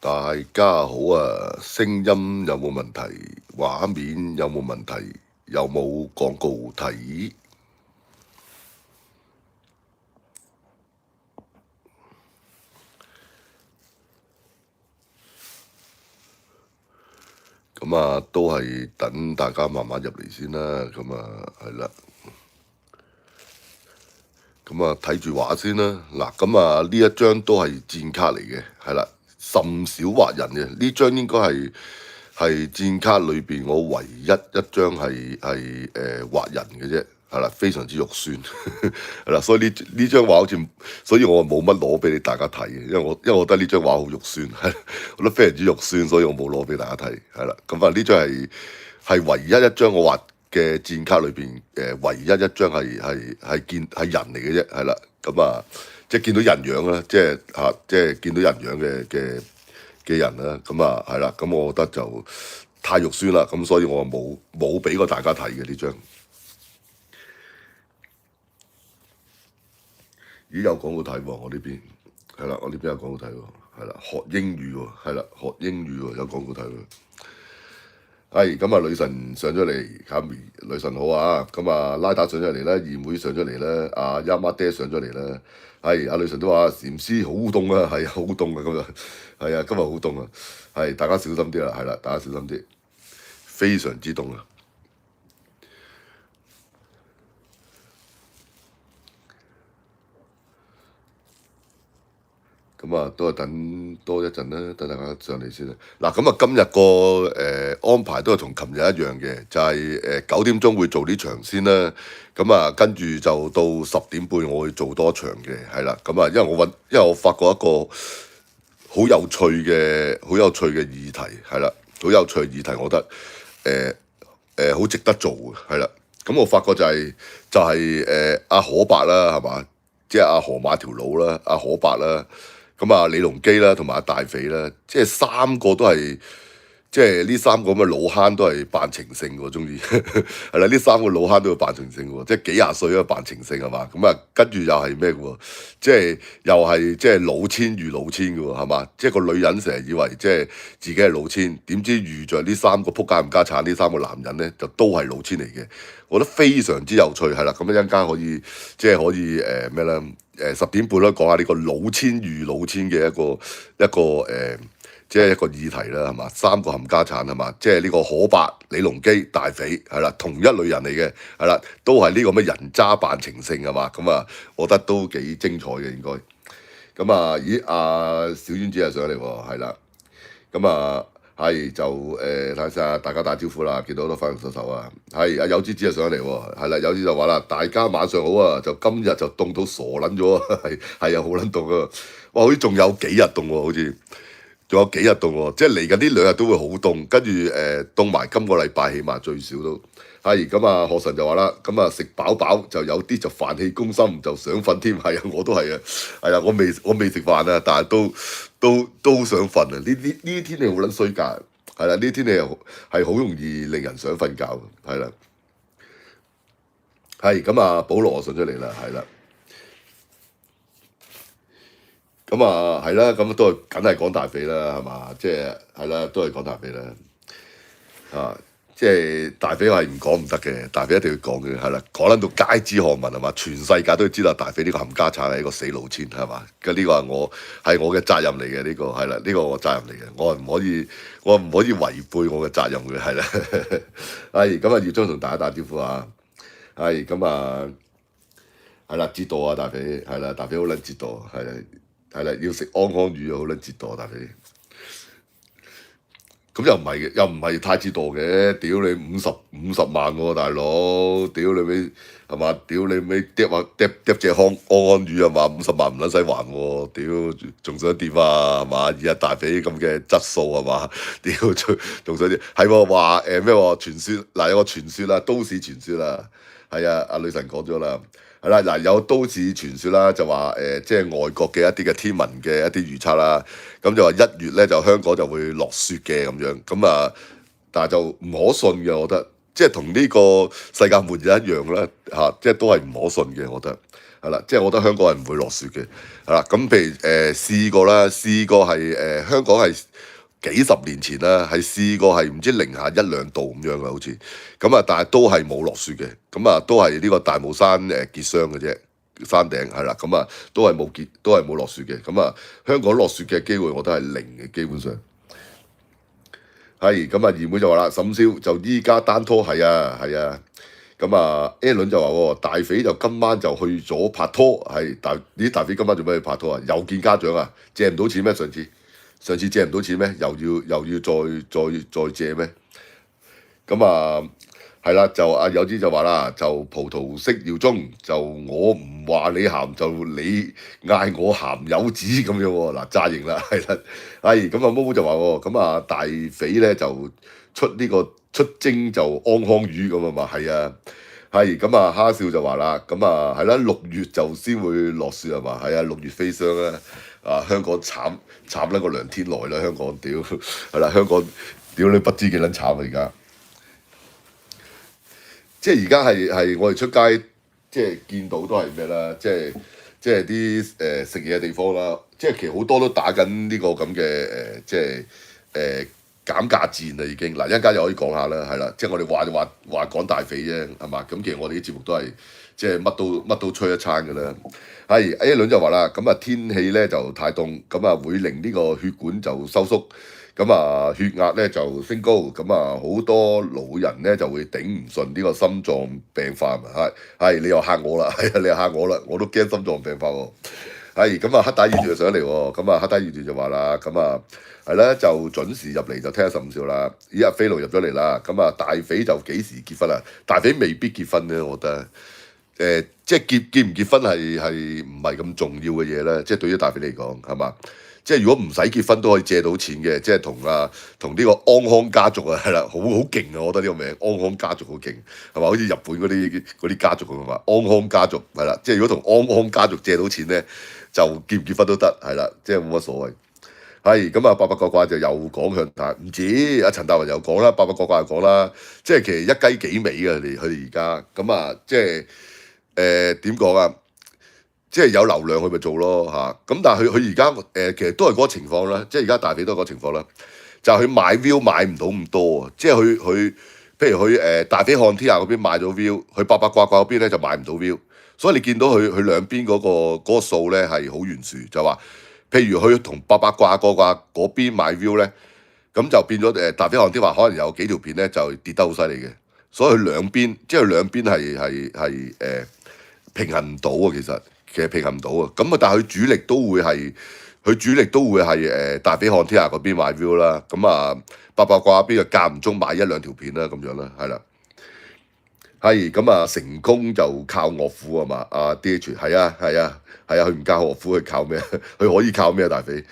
大家好啊，聲音有冇問題？畫面有冇問題？有冇廣告睇？咁啊，都係等大家慢慢入嚟先啦。咁啊，係啦。咁啊，睇住畫先啦。嗱，咁啊，呢一張都係戰卡嚟嘅，係啦，甚少畫人嘅。呢張應該係戰卡裏邊我唯一一張係畫人嘅啫，係啦，非常之肉酸，係啦，所以呢張畫好似，所以我冇乜攞俾你大家睇嘅，因為我覺得呢張畫好肉酸，係，我覺得非常之肉酸，所以我冇攞俾大家睇，係啦，咁啊呢張係唯一一張我畫嘅戰卡裏邊唯一一張係人嚟嘅啫，係啦，咁啊即係見到人樣啦，即係見到人樣嘅人啦，咁啊係啦，咁我覺得就太肉酸啦，咁所以我冇俾過大家睇嘅呢張。咦有廣告睇喎，我呢邊係啦，我呢邊有廣告睇喎，係啦，學英語喎，係啦，學英語喎，有廣告睇喎。係咁啊，女神上咗嚟，卡咪女神好啊！咁啊，拉打上咗嚟啦，二妹上咗嚟啦，阿丫媽爹上咗嚟啦。係阿女神都話禪師好凍啊，係好凍啊，今日係啊，今日好凍啊，係大家小心啲啦，係啦，大家小心啲，非常之凍啊！咁啊，都係等多一陣啦，等大家上嚟先啦。嗱，咁啊，今日個安排都係同琴日一樣嘅，就係9點鐘會做呢場先啦。咁啊，跟住就到10點半我會做多場嘅，係啦。咁啊，因為我發覺一個好有趣嘅議題，係啦，好有趣嘅議題，我覺得好值得做嘅，係啦。咁我發覺就係阿可伯啦，係嘛？即係阿河馬條佬啦，阿可伯啦。咁啊，李龍基啦，同埋阿大肥啦，即係三個都係，即係呢三個咁嘅老坑都係扮情聖喎，中意係啦，呢三個老坑都要扮情聖喎，即係幾廿歲都扮情聖係嘛？咁啊，跟住又係咩嘅喎？即係又係即係老千遇老千嘅喎，係嘛？即係個女人成日以為即係自己係老千，點知遇着呢三個仆街冚家產呢三個男人咧，就都係老千嚟嘅。我覺得非常之有趣，係啦，咁一陣間可以咩咧？10點半啦，講下呢個老千遇老千嘅一個即係一個議題啦，係嘛？三個冚家產係嘛？即係呢個可伯、李龍基、大肥係啦，同一類人嚟嘅係啦，都係呢個咩人渣扮情聖係嘛？咁啊，我覺得都幾精彩嘅應該。咁啊，咦？阿小丸子又上嚟喎，係啦。咁啊，係就睇下大家打招呼啦，見到好多歡迎手手啊。係阿有之子又上嚟喎，係啦，有之就話啦，大家晚上好啊，就今日就凍到傻撚咗啊，係啊，好撚凍啊！哇，好似仲有幾日凍喎，好似仲有幾日凍喎，即係嚟緊呢2日都會好凍，跟住凍埋今個禮拜起碼最少都係咁啊！學神就話啦，咁啊食飽飽就有啲就飯氣攻心，就想瞓添，係啊，我都係啊，係啊，我未食飯啊，但係都想瞓啊！呢啲天氣好撚衰格，係啦，呢啲天氣係好容易令人想瞓覺，係啦，係咁啊，保羅上咗嚟啦，係啦。咁啊，係啦，咁都係梗係講大肥啦，係嘛？即係啦，都係講大肥啦。啊，即係大肥係唔講唔得嘅，大肥一定要講嘅，係啦，講撚到街知巷聞係嘛？全世界都知道大肥呢個冚家產係一個死老千係嘛？咁呢個係我嘅責任嚟嘅，呢個係啦，呢個我責任嚟嘅，我唔可以違背我嘅責任嘅，係啦。係咁啊，葉章同大家打招呼啊！係咁啊，係啦，折墮啊，大肥係啦，大肥好撚折墮，係啦。係啦，要食安魚啊，好撚折墮，大肥。咁又唔係嘅，又唔係太折墮嘅。屌你50萬喎，大佬！屌你尾係嘛？屌你尾揼隻安魚係嘛？50萬唔撚使還喎！屌仲想點啊？係嘛？以阿大肥咁嘅質素係嘛？屌仲想點？係喎話咩喎？傳說嗱有個傳說啦，都市傳說啦，係啊，阿女神講咗啦。係啦，嗱有都市傳說啦，就話即係外國嘅一啲嘅天文嘅一啲預測啦，咁就話1月咧就香港就會落雪嘅咁樣，咁啊，但係就唔可信嘅，我覺得，即係同呢個世界末日一樣啦，即係都係唔可信嘅，我覺得，係啦，即係我覺得香港係唔會落雪嘅，係啦。咁譬如試過啦，試過係香港係幾十年前啦，係試過係唔知零下1、2度咁樣嘅好似，咁啊但係都係冇落雪嘅，咁啊都係呢個大霧山結霜嘅啫，山頂係啦，咁啊都係冇落雪嘅，咁啊香港落雪嘅機會我覺得係零嘅基本上。係咁啊，二妹就話啦，沈少就依家單拖係啊係啊。咁啊 A 倫就話喎，大肥就今晚就去咗拍拖，係大肥今晚做咩去拍拖啊？又見家長啊？借唔到錢咩？上次借唔到錢咩？又要再借咩？咁啊係啦，就有啲就話啦，就葡萄識耀中，就我唔話你鹹，就你嗌我鹹友子咁樣喎。嗱炸型啦，係啦，係咁啊毛毛就話喎，咁啊大肥咧就出征就安康魚咁啊嘛，係啊。係咁啊，蝦笑就話啦，咁啊係啦，6月就先會落雪係嘛？係啊，6月飛霜啦，香港慘得個梁天來啦，香港屌係啦，香港屌你不知幾撚慘啊而家，即係而家係我哋出街即係見到都係咩啦？即係啲食嘢嘅地方啦，即係其實好多都打緊呢個咁嘅即係減價戰啦已經，嗱一陣間又可以講下啦，係啦，即係我哋話講大肥啫，係嘛？咁其實我哋啲節目都係即係乜都吹一餐㗎啦。係 A 倫就話啦，咁啊天氣咧就太凍，咁啊會令呢個血管就收縮，咁啊血壓咧就升高，咁啊好多老人咧就會頂唔順呢個心臟病發啊！係你又嚇我啦，係啊你又嚇我啦，我都驚心臟病發喎。係咁啊黑帶熱條上嚟喎，咁啊黑帶熱條就話啦，咁啊係啦就準時入嚟就聽下岑少啦。依家飛奴入咗嚟啦，咁啊大肥就幾時結婚啊？大肥未必結婚咧，我覺得。即係結唔結婚係唔係咁重要嘅嘢咧？即係對於大肥嚟講係嘛？即係如果唔使結婚都可以借到錢嘅，即係同呢個安康家族啊，係啦，好勁啊！我覺得呢個名安康家族好勁係嘛？好似日本嗰啲家族咁啊嘛，安康家族係啦，即係如果同安康家族借到錢咧，就結唔結婚都得係啦，即係冇乜所謂。係咁啊，八八卦卦就又講向大，唔止阿陳達雲又講啦，八八卦卦又講啦，即係其實一雞幾尾嘅佢哋而家咁啊，即係點講啊？即係有流量佢咪做咯嚇，咁但係佢而家其實都係嗰個情況啦，即係而家大肥都係嗰個情況啦，就係佢買 view 買唔到咁多啊，即係佢譬如佢大肥看天下嗰邊買咗 view，佢八八卦卦嗰邊咧就買唔到 view，所以你見到佢兩邊嗰個數咧係好懸殊，就話譬如佢同八八卦嗰邊買 view咧，咁就變咗大肥看天話可能有幾條片咧就跌得好犀利嘅，所以佢兩邊即係兩邊係平衡唔到啊，其實平衡唔到啊，咁啊但係佢主力都會係大肥看天下嗰邊買 view 啦，咁啊八卦卦邊就間唔中買1、2條片啦咁樣啦，係啦，係咁啊成功就靠樂府啊嘛，DH 係啊，佢唔靠樂府，佢靠咩？佢可以靠咩啊？大肥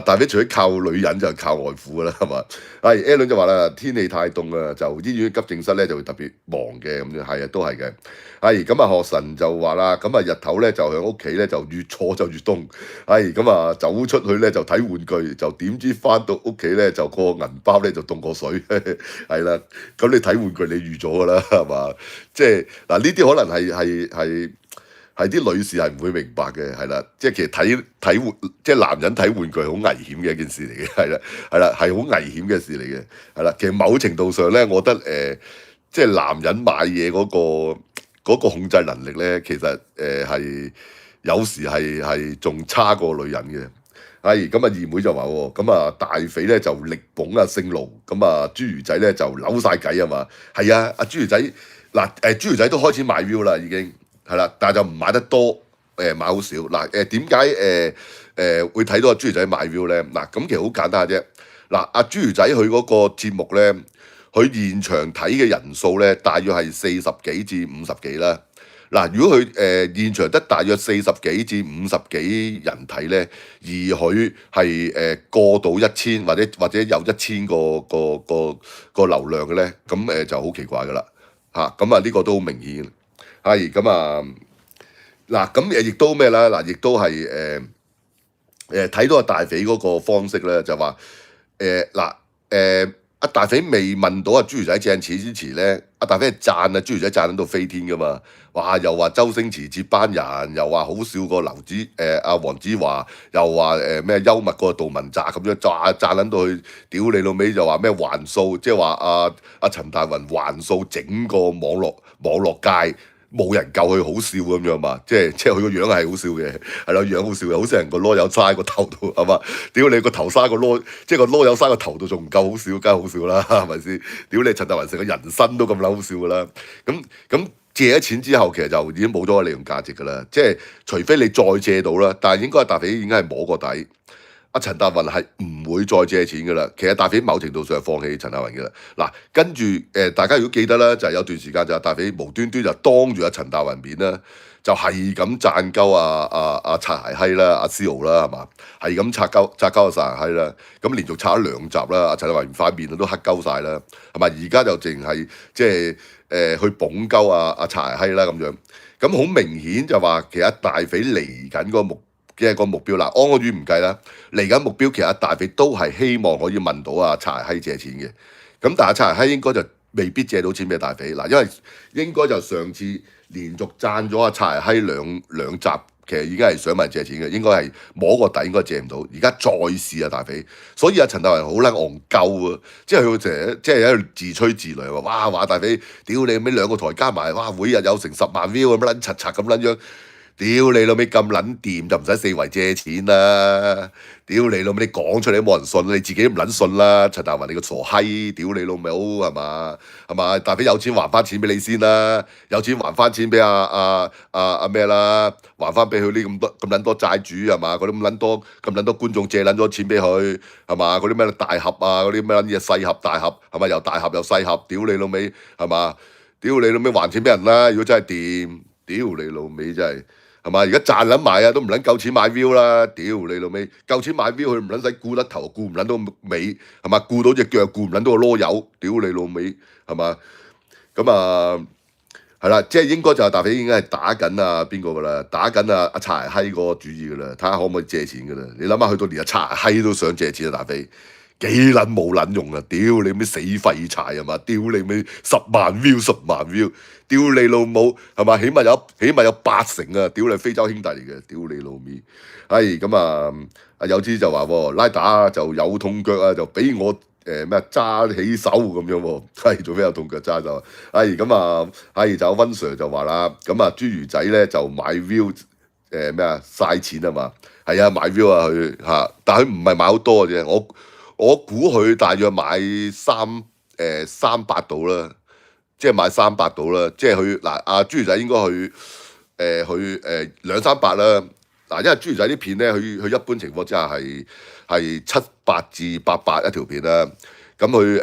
大肥除咗靠女人就靠外父㗎啦，係嘛？係 A 倫就話啦，天氣太凍啊，就醫院急症室咧就會特別忙嘅咁樣，係啊，都係嘅。係咁啊，學神就話啦，咁啊日頭咧就喺屋企咧就越坐就越凍，係咁啊走出去咧就睇玩具，就點知翻到屋企咧就個銀包咧就凍過水，係啦。咁你睇玩具你預咗㗎啦，係嘛？即係嗱呢啲可能係啲女士係唔會明白嘅，係啦。即係其實即係男人睇玩具係好危險嘅一件事嚟嘅，係啦，係好危險嘅事嚟嘅，係啦。其實某程度上咧，我覺得即係男人買嘢嗰個控制能力咧，其實係有時係仲差過女人嘅。係咁啊，二妹就話喎，咁啊大肥咧就力捧啊姓盧，咁啊豬魚仔咧就扭晒計啊嘛。係啊，阿豬魚仔嗱豬魚仔都開始買 view 啦，已經係啦，但係就唔買得多，買好少。嗱點解會睇到阿豬魚仔買 view 咧？嗱咁其實好簡單嘅啫。嗱阿豬魚仔佢嗰個節目咧，佢現場睇嘅人數咧，大約係40幾至50幾啦。嗱，如果佢現場得大約40幾至50幾人睇咧，而佢係過到1000或者有1000個流量嘅咧，咁就好奇怪噶啦嚇。咁啊呢個都好明顯。係咁啊嗱，咁亦都咩啦？嗱，亦都係睇到阿大肥嗰個方式咧，就話阿大肥未問到阿豬魚仔借錢之前咧，阿阿大飛係讚啊，朱魚仔讚到飛天噶嘛，哇！又話周星馳接班人，又話好笑過阿黃子華，又話咩幽默過杜汶澤咁樣，讚撚到去屌你老味，就話咩橫掃，即係話阿陳大雲橫掃整個網絡界。冇人夠佢好笑咁樣嘛，即係佢個樣係好笑嘅，係咯，樣好笑嘅，好似人個籮柚嘥個頭度係嘛？屌你個頭嘥個籮，即係個籮柚嘥個頭度仲唔夠好笑，梗係好笑啦，係咪先？屌你陳大雲成個人生都咁撚好笑㗎啦，咁借咗錢之後，其實就已經冇咗個利用價值㗎啦，即係除非你再借到啦，但係應該大肥已經係摸個底。阿陳達雲係唔會再借錢㗎啦，其實大肥某程度上係放棄陳達雲㗎啦。嗱，跟住大家如果記得啦，就係有段時間就係大肥無端端就當住阿陳達雲面啦，就係咁讚鳩阿擦鞋閪啦，阿思豪啦，係嘛？係咁擦鳩阿擦鞋閪啦，咁連續擦咗2集啦，阿陳達雲塊面都黑鳩晒啦，係咪？而家就淨係即係去捧鳩阿擦鞋閪啦咁樣，咁好明顯就話其實大肥嚟緊個目標啦，安宇唔計啦，嚟緊目標其實大肥都係希望可以問到阿擦鞋閪借錢嘅，咁但係擦鞋閪應該就未必借到錢俾大肥嗱，因為應該就上次連續讚咗阿擦鞋閪兩集，其實已經係想問借錢嘅，應該係摸個底應該借唔到，而家再試啊大肥，所以阿陳大雲好撚戇鳩啊，即係佢成日即係喺度自吹自擂話大肥，屌你咩2個台加埋，哇每日有成10萬 view 咁撚柒柒咁撚樣。屌你老味咁撚掂就唔使四圍借錢啦！屌你老味你講出嚟都冇人信，你自己都唔撚信啦！陳大雲你個傻閪！屌你老味好係嘛？係嘛？大肥有錢還翻錢俾你先啦，有錢還翻錢俾阿咩啦，還翻俾佢呢咁撚多債主係嘛？嗰啲咁撚多觀眾借撚咗錢俾佢係嘛？嗰啲咩大俠啊，嗰啲咩撚嘢細俠大俠係咪？又大俠又細俠，屌你老味係嘛？屌你老味還錢俾人啦！如果真係掂，屌你老味真係〜係嘛？而家賺撚埋啊，都唔撚夠錢買 view 啦！屌你老味，夠錢買 view 佢唔撚使顧得頭，顧唔撚到尾，係嘛？顧到隻腳，顧唔撚到個籮柚，屌你老味，係嘛？咁係啦，即係應該就係大肥已經係打緊邊個㗎啦，打緊阿擦鞋閪嗰個主意㗎啦，睇下可唔可以借錢㗎啦？你諗下去到連阿擦鞋閪都想借錢啊，大肥幾撚冇撚用啊！屌你咩死廢柴係嘛？屌你咩10萬 10萬 view！屌你老母係嘛？起碼有80%啊！屌你非洲兄弟嚟嘅，屌你老味！咁阿有之就話拉打就有痛腳啊，就俾我咩揸起手咁樣喎，做咩有痛腳揸就就温 Sir 就話啦，咁朱魚仔咧就買 view 嘥錢啊嘛，係啊買 view 啊佢嚇，但係佢唔係買好多嘅啫，我估佢大約買300度啦。即係買300度啦，即係佢嗱阿朱魚仔應該去200-300啦。嗱，因為朱魚仔啲片咧，佢一般情況之下係700至800一條片啦。咁佢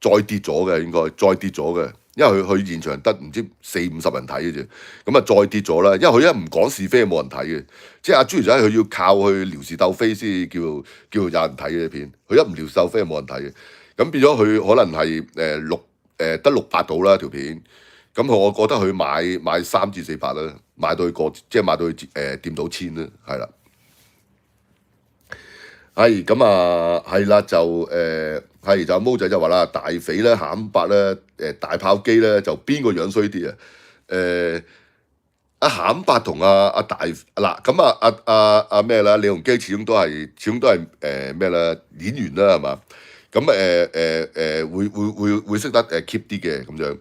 再跌咗嘅，應該再跌咗嘅，因為佢現場得唔知40-50人睇嘅啫。咁再跌咗啦，因為佢一唔講是非冇人睇嘅。即係阿朱魚仔佢要靠去撩事鬥非先叫有人睇嘅片，佢一唔撩事鬥非冇人睇嘅。咁變咗佢可能係得600到啦條片，咁我覺得佢買3至400啦，買到佢即係買到佢掂到1000啦，係啦。係啦就阿毛仔就話啦，大肥咧鹹伯咧大炮機咧就邊個樣衰啲啊？阿鹹伯同阿大嗱咁阿咩啦？李鴻基始終都係咩啦演員啦係嘛？咁會識得keep 啲嘅咁樣，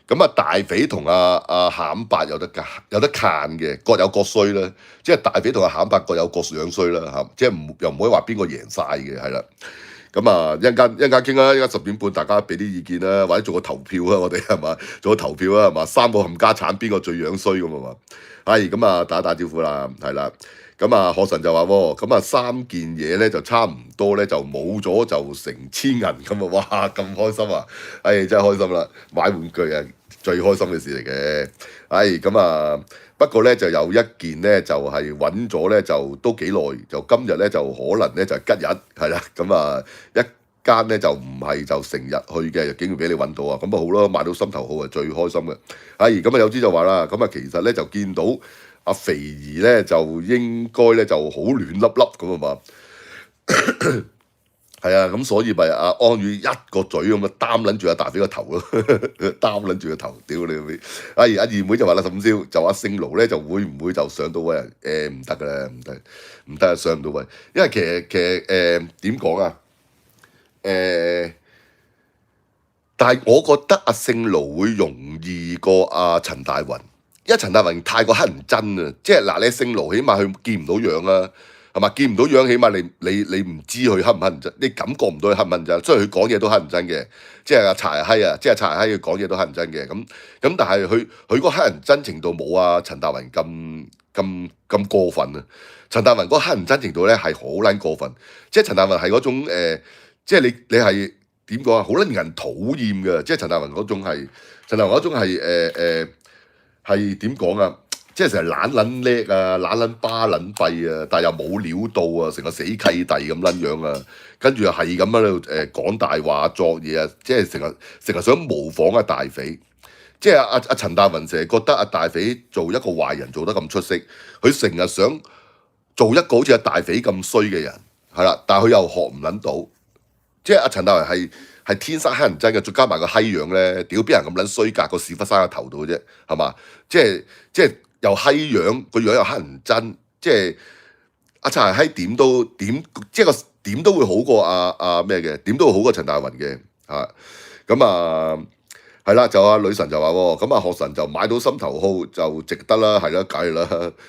咁大肥同阿鹹伯有得撐嘅，各有各衰啦。即係大肥同阿鹹伯各有各樣衰啦嚇，即係又唔可以話邊個贏晒嘅係啦。咁一陣間傾啦，依家10點半大家俾啲意見啦，或者做個投票啊，我哋係嘛做個投票啊係嘛，3個冚家產邊個最樣衰咁啊嘛。咁打招呼啦，係啦。何神就話喎，3件嘢咧就差唔多咧，就冇咗就成千銀咁啊！哇，咁開心啊！真係開心啦，買玩具啊，最開心嘅事嚟嘅。不過咧就有一件咧就係揾咗咧就都幾耐，就今日咧就可能咧就係吉日係啦。一間咧就唔係就成日去嘅，竟然俾你揾到啊！咁好咯，買到心頭好啊，最開心嘅。有啲就話啦，其實咧就見到。阿肥兒咧就應該咧就好亂粒粒咁啊嘛，係啊，咁所以咪阿安宇一個嘴咁啊擔撚住阿大飛個頭咯，擔撚住個頭，屌你老味！阿二妹就話啦，沈少就阿聖奴咧就會唔會就上到位啊？唔得㗎啦，唔得啊，上唔到位，因為其實點講啊？誒、但係我覺得阿聖奴會容易過阿陳大雲，因為陳大雲太過乞人憎啊！即係嗱，你聖奴起碼佢見唔到樣啊，係嘛？見唔到樣，起碼你唔知佢乞唔乞人憎，你感覺唔到佢乞唔乞人憎。雖然佢講嘢都乞人憎嘅，即係阿柴閪啊，即係柴閪佢講嘢都乞人憎嘅。咁但係佢嗰乞人憎程度冇阿陳大雲咁過分啊！陳大雲嗰乞人憎程度咧係好撚過分，即係陳大雲係嗰種即係你係。點講啊？好撚人討厭嘅，即係陳大雲嗰種係，陳大雲嗰種係點講啊？即係成日懶撚叻啊，懶撚巴撚閉啊，但係又冇料到啊，成個死契弟咁撚樣啊，跟住又係咁喺度講大話作嘢啊，即係成日想模仿阿大匪，即係阿陳大雲成日覺得阿大匪做一個壞人做得咁出色，佢成日想做一個好似阿大匪咁衰嘅人，係啦，但係佢又學唔撚到。即係阿陳大雲係天生乞人憎嘅，再加埋個閪樣咧，屌邊人咁撚衰格，個屎忽生喺頭度嘅啫，係嘛？即係又閪樣，個樣又乞人憎，即係阿陳係閪點，即係個點都會好過阿咩嘅，點都會好過陳大雲嘅嚇。咁係啦，就阿女神就話喎，咁阿學神就買到心頭好就值得啦，係啦，梗係啦，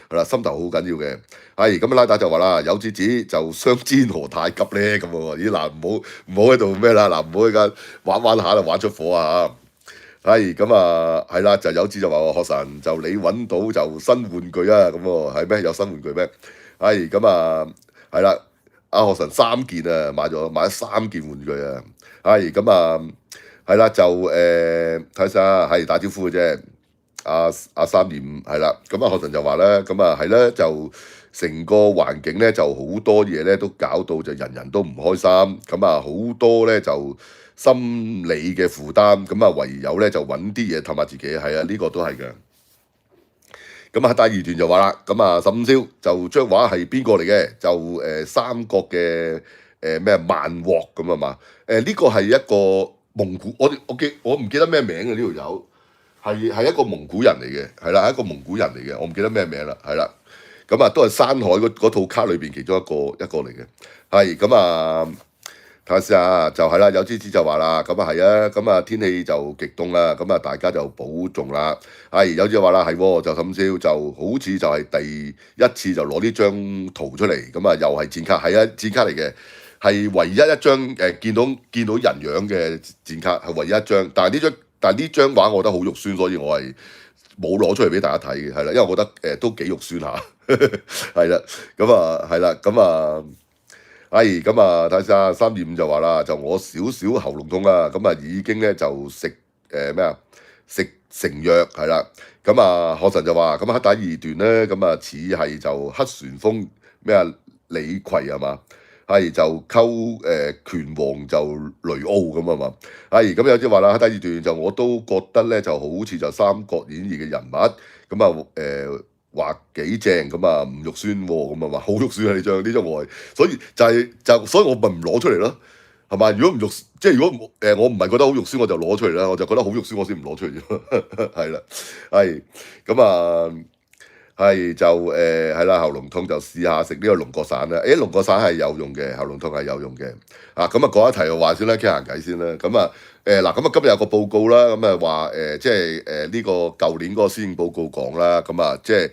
係啦，心頭好緊要嘅。係咁拉打就話啦，有子子就相煎何太急咧咁喎，咦嗱唔好喺度咩啦，嗱唔好喺間玩下就玩出火啊！係咁係啦，就有子就話學神就你揾到就新玩具啊，咁喎係咩？有新玩具咩？係係啦，阿學神3件啊，買咗3件玩具啊，係係啦，就睇下係打招呼嘅啫。阿325係啦，咁學神就話咧，咁係咧就成個環境咧就好多嘢咧都搞到就人人都唔開心，咁好多咧就心理嘅負擔，咁唯有咧就揾啲嘢氹下自己，係啊，呢個都係嘅。咁第二段就話啦，咁沈少就張畫係邊個嚟嘅？就三國嘅咩萬獲咁啊嘛，呢個係一個蒙古，我唔記得咩名嘅呢條友，係一個蒙古人嚟嘅，係啦，係一個蒙古人嚟嘅，我唔記得咩名啦，係啦，都係山海嗰套卡裏邊其中一個嚟嘅，係睇下先啊，就係啦，有支持就話啦，係啊，天氣就極凍啦，大家就保重啦，係有支話啦，係喎，就沈少就好似就係第一次就攞呢張圖出嚟，又係戰卡，係啊，戰卡嚟嘅。係唯一一張見到人樣嘅戰卡，係唯一一張。但係呢張畫我覺得好肉酸，所以我係冇攞出嚟俾大家睇嘅，係啦，因為我覺得都幾肉酸下，係啦，係啦，睇下325就話啦，就我少少喉嚨痛啊，已經咧就食咩啊？食成藥係啦，學神就話黑帶二段咧，似係就黑旋風咩啊？李逵係嘛？係就溝拳王就雷奧咁啊嘛，係咁有啲話啦，第二段就我都覺得咧就好似就《三國演義》嘅人物，話幾正唔肉酸喎，咁啊嘛，好肉酸啊呢張我係，所以所以我咪唔攞出嚟咯，係嘛？如果唔肉，即係如果我唔係覺得好肉酸，我就攞出嚟啦，我就覺得好肉酸，我先唔攞出嚟啫，係啦，係係就係啦，喉嚨痛就試下食呢個龍角散啦。龍角散係有用嘅，喉嚨痛係有用嘅。講一題話先啦，傾下偈先啦。嗱，今日有個報告啦，話即係呢個舊年嗰個施政報告講啦，即係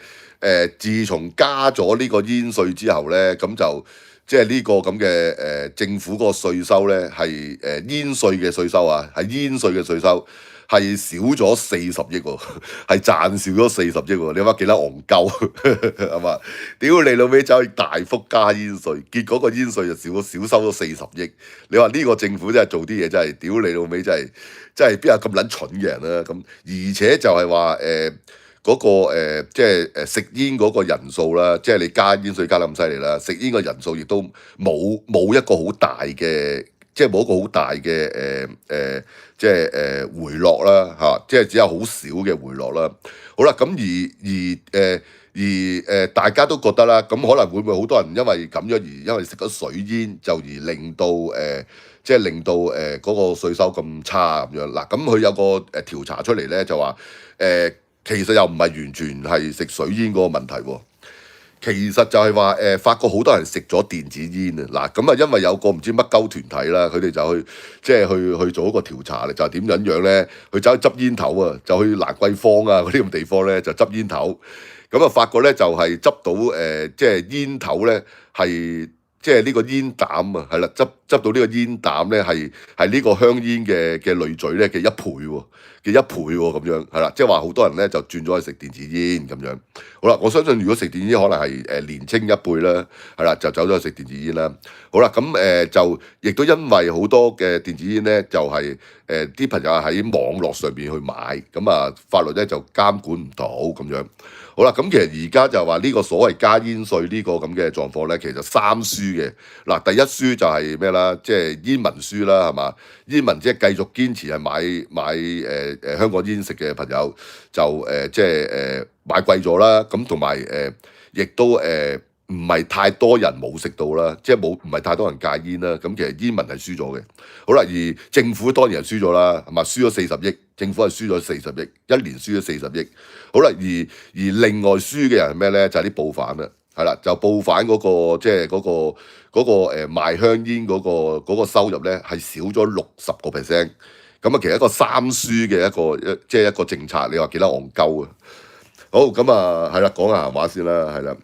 自從加咗呢個煙稅之後咧，就即係呢個咁嘅政府嗰個稅收咧係煙稅嘅稅收啊，係煙稅嘅稅收。係少咗40億喎，係賺少咗40億喎，你話幾多戇鳩係嘛？屌你老味走去大幅加煙稅，結果個煙稅就少收咗40億。你話呢個政府真係做啲嘢真係，屌你老味真係邊有咁撚蠢嘅人啦？而且就係話嗰個即係食煙嗰個人數啦，即係你加煙稅加得咁犀利啦，食煙個人數亦都冇一個好大嘅。即係冇一個好大嘅即係回落啦嚇，即係只有好少嘅回落啦。好啦，而大家都覺得啦，咁可能會唔會好多人因為咁樣因為食咗水煙就而令到即係令到嗰個稅收咁差咁樣嗱，咁佢有個調查出嚟咧就話其實又唔係完全係食水煙嗰個問題喎。其實就係話發覺好多人食咗電子煙啊！嗱，咁啊，因為有個唔知乜鳩團體啦，佢哋就即係去做一個調查咧，就係點樣咧？去走去執煙頭啊，就去蘭桂坊啊嗰啲咁地方咧，就執煙頭。咁啊，發覺咧就係執到即係煙頭咧係即係呢個煙膽啊，係啦，執到呢個煙膽咧係呢個香煙嘅濾嘴咧嘅1倍喎。咁樣係啦，即係話好多人咧就轉咗去食電子煙咁樣。好啦，我相信如果食電子煙可能係年青一輩啦，係啦，就走咗去食電子煙啦。好啦，咁就亦都因為好多嘅電子煙咧，就係啲朋友喺網絡上邊去買，咁啊法律咧就監管唔到咁樣。好啦，咁其實而家就話呢個所謂加煙稅呢個咁嘅狀況咧，其實3輸嘅。嗱，第一輸就係咩啦？即係煙民輸啦，係嘛？煙民即係繼續堅持係買香港煙食嘅朋友，就即係買貴咗啦。咁同埋亦都唔係太多人冇食到啦，即係唔係太多人戒煙啦。咁其實煙民係輸咗嘅。好啦，而政府當然係輸咗啦，係嘛？輸咗40億，政府係輸咗40億，一年輸咗40億。好啦，而另外輸嘅人係咩咧？就係啲報販啦，係啦，就報販嗰個即係嗰個賣香煙嗰個收入咧係少咗60%。咁啊，其實一個3輸嘅即係一個政策，你話幾多戇鳩啊？好，咁啊係啦，講下閒話先啦，係啦。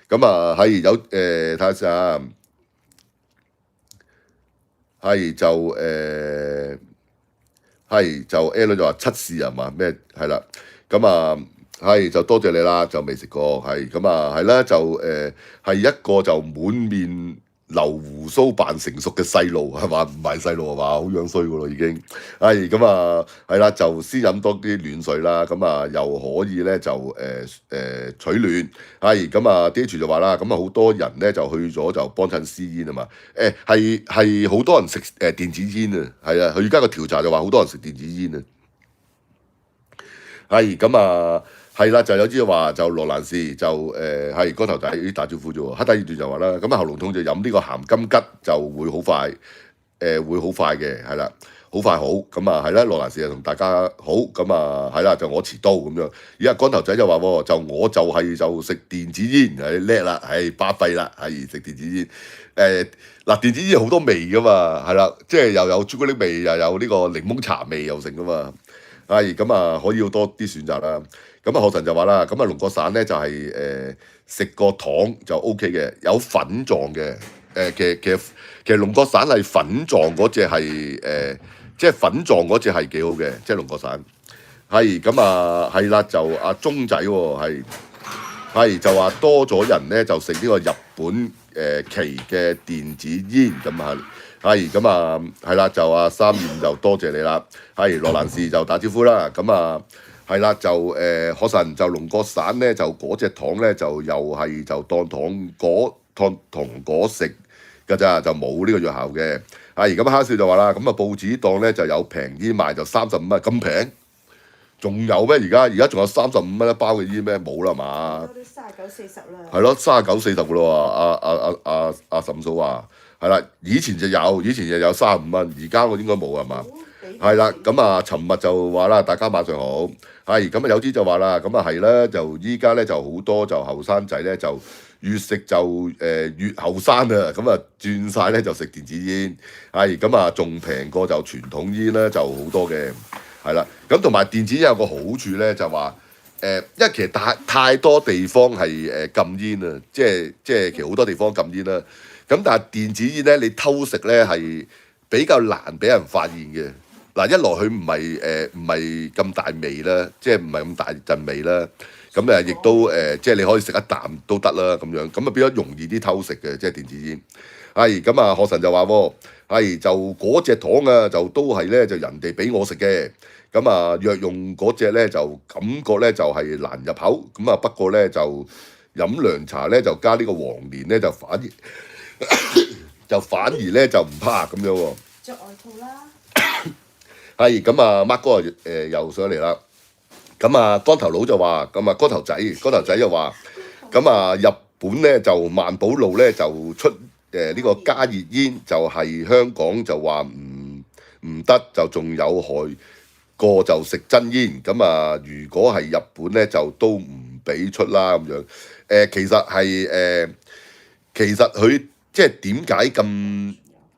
咁啊係有睇下先啊，係就 A 女就話七士係嘛咩係啦，咁啊係就多謝你啦，就未食過係咁啊係啦，就係一個就滿面留胡鬚扮成熟嘅細路係嘛，唔係細路係嘛，好樣衰噶咯已經係咁啊係啦，就先飲多啲暖水啦，咁啊又可以咧就取暖係咁啊 D.H. 就話啦，咁啊好多人咧就去咗就幫襯私煙啊嘛，係好多人食電子煙啊，係啊，佢而家個調查就話好多人食電子煙啊，係咁啊。係啦，就有啲話就羅蘭士就係嗰頭仔打招呼啫喎，黑底二段就話啦，咁啊喉嚨痛就飲呢個鹹金桔就會好快，會好快嘅，係啦，好快好，咁啊係啦，羅蘭士就同大家好，咁啊係啦，就我持刀咁樣，而家光頭仔就話喎，就我就係就食電子煙，係叻啦，係巴閉啦，係食電子煙，嗱電子煙好多味噶嘛，係啦，即係又有朱古力味，又有呢個檸檬茶味又成噶嘛，係咁啊可以要多啲選擇啦。咁啊，何神就話啦，咁啊龍角散咧就係食個糖就 O K 嘅，有粉狀嘅其實龍角散係粉狀嗰隻係即係粉狀嗰隻係幾好嘅，即係龍角散係咁啊，係啦，就阿鐘仔喎係就話多咗人咧就食呢個日本期嘅電子煙咁啊，係咁啊係啦，就阿三燕就多謝你啦，係羅蘭士就打招呼啦，咁啊。係啦，就可神就龍角散咧，就嗰隻糖咧就又係就當糖果食㗎咋，就冇呢個藥效嘅。係咁蝦少就話啦，咁啊報紙檔咧就有平煙賣，就35蚊，咁平？仲有咩？而家仲有35蚊一包嘅煙咩？冇啦嘛？都39、40啦。係咯，39、40㗎咯喎，阿嬸嫂話係啦，以前就有35蚊，而家我應該冇係嘛？係啦，咁啊，尋日就話啦，大家晚上好。係咁啊，有啲就話啦，咁啊係啦，就依家咧就好多就後生仔咧就越食就越後生啊，咁啊轉晒咧就食電子煙，係咁啊仲平過就傳統煙啦，就好多嘅，係啦。咁同埋電子煙有個好處咧，就話因為其實太多地方係禁煙啊，即係其實好多地方禁煙啦。咁但係電子煙咧，你偷食咧係比較難俾人發現嘅。嗱，一來佢唔係咁大味啦，即係唔係咁大陣味啦，咁亦都即係你可以食一啖都得啦咁樣，咁啊變咗容易啲偷食嘅，即係電子煙。係咁啊，學神就話喎，係就嗰隻糖啊，就都係咧就人哋俾我食嘅，咁啊藥用嗰隻咧就感覺咧就係難入口，咁啊不過咧就飲涼茶咧就加呢個黃連咧就反而咧就唔怕咁樣喎。着外套啦。係咁啊，Mark 哥又上嚟啦。咁啊，光頭佬就話，咁啊，光頭仔就話，咁啊，日本咧就萬寶路咧就出呢個加熱煙，就係香港就話唔得，就仲有害過就食真煙。咁啊，如果係日本咧就都唔俾出啦咁樣。其實佢即係點解